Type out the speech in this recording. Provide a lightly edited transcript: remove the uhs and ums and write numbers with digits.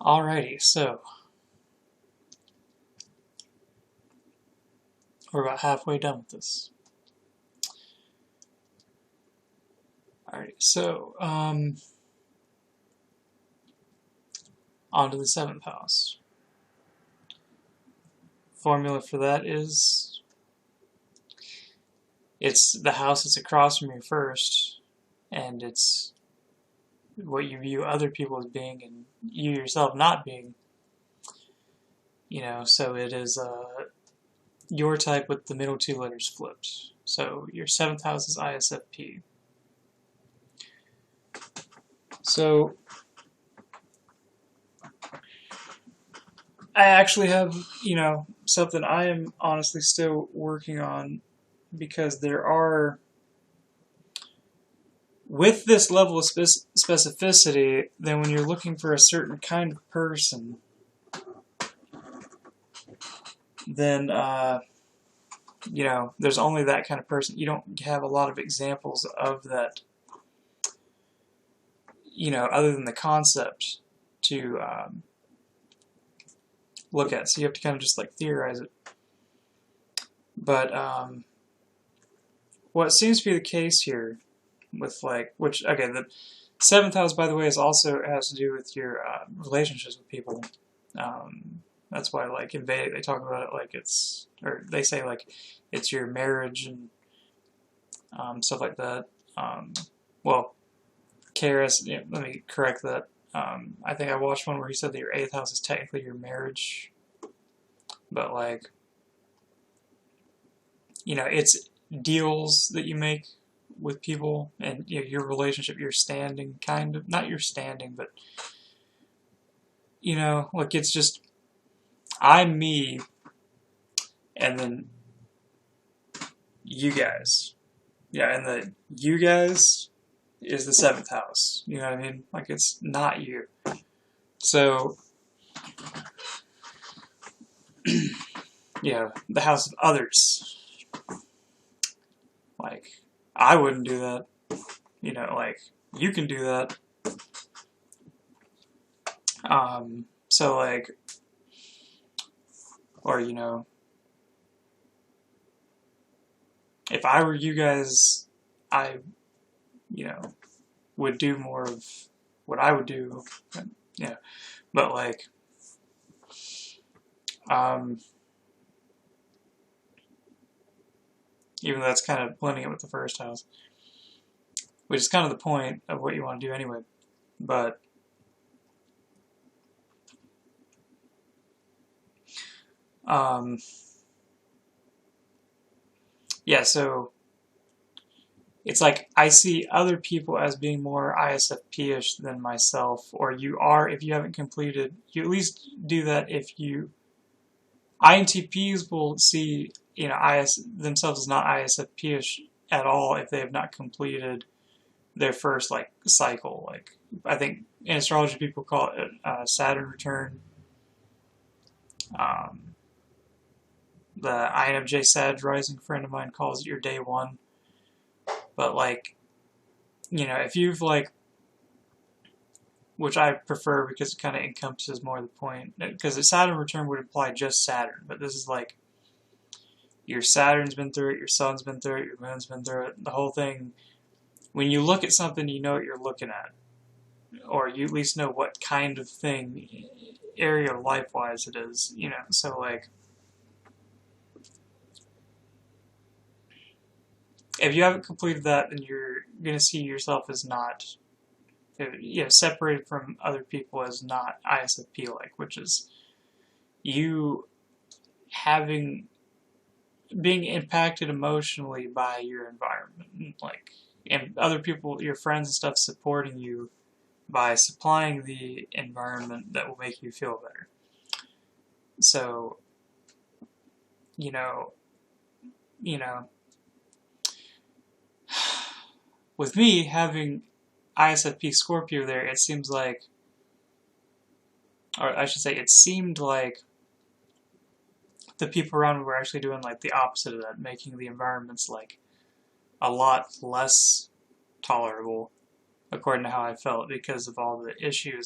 Alrighty, so we're about halfway done with this. Alrighty, so on to the 7th house. Formula for that is it's the house that's across from your first, and it's what you view other people as being and you yourself not being. So it is your type with the middle two letters flipped. So your 7th house is ISFP. So I actually have, something I am honestly still working on, because there are, with this level of specificity, then when you're looking for a certain kind of person, then, there's only that kind of person. You don't have a lot of examples of that, other than the concept to look at. So you have to kind of just like theorize it. But what seems to be the case here with the 7th house, by the way, also has to do with your relationships with people. That's why, like, in Vedic, they talk about it like they say, like, it's your marriage and stuff like that. Karis, let me correct that. I think I watched one where he said that your 8th house is technically your marriage. But, like, it's deals that you make with people, and your relationship, your standing, kind of, not your standing, but, like, it's just, I'm me, and then you guys. Yeah, and the you guys is the 7th house. You know what I mean? Like, it's not you. So, the house of others. Like, I wouldn't do that. Like, you can do that. So, like, or, if I were you guys, I, would do more of what I would do. But, like, even though that's kind of blending it with the first house, which is kind of the point of what you want to do anyway. But so it's like I see other people as being more ISFP-ish than myself, or you are if you haven't completed. You at least do that if you. INTPs will see themselves as not ISFP-ish at all if they have not completed their first cycle. Like, I think in astrology people call it Saturn return. The INFJ Sag rising friend of mine calls it your day one. But if you've which I prefer because it kind of encompasses more of the point, because the Saturn return would imply just Saturn, but this is like your Saturn's been through it, your Sun's been through it, your Moon's been through it, the whole thing. When you look at something, you know what you're looking at, or you at least know what kind of thing, area life-wise it is, so like, if you haven't completed that, then you're going to see yourself as not, separated from other people as not ISFP-like, which is you being impacted emotionally by your environment, and other people, your friends and stuff, supporting you by supplying the environment that will make you feel better. So, with me having ISFP Scorpio there, it seems like, or I should say, it seemed like the people around me were actually doing the opposite of that, making the environments a lot less tolerable, according to how I felt, because of all the issues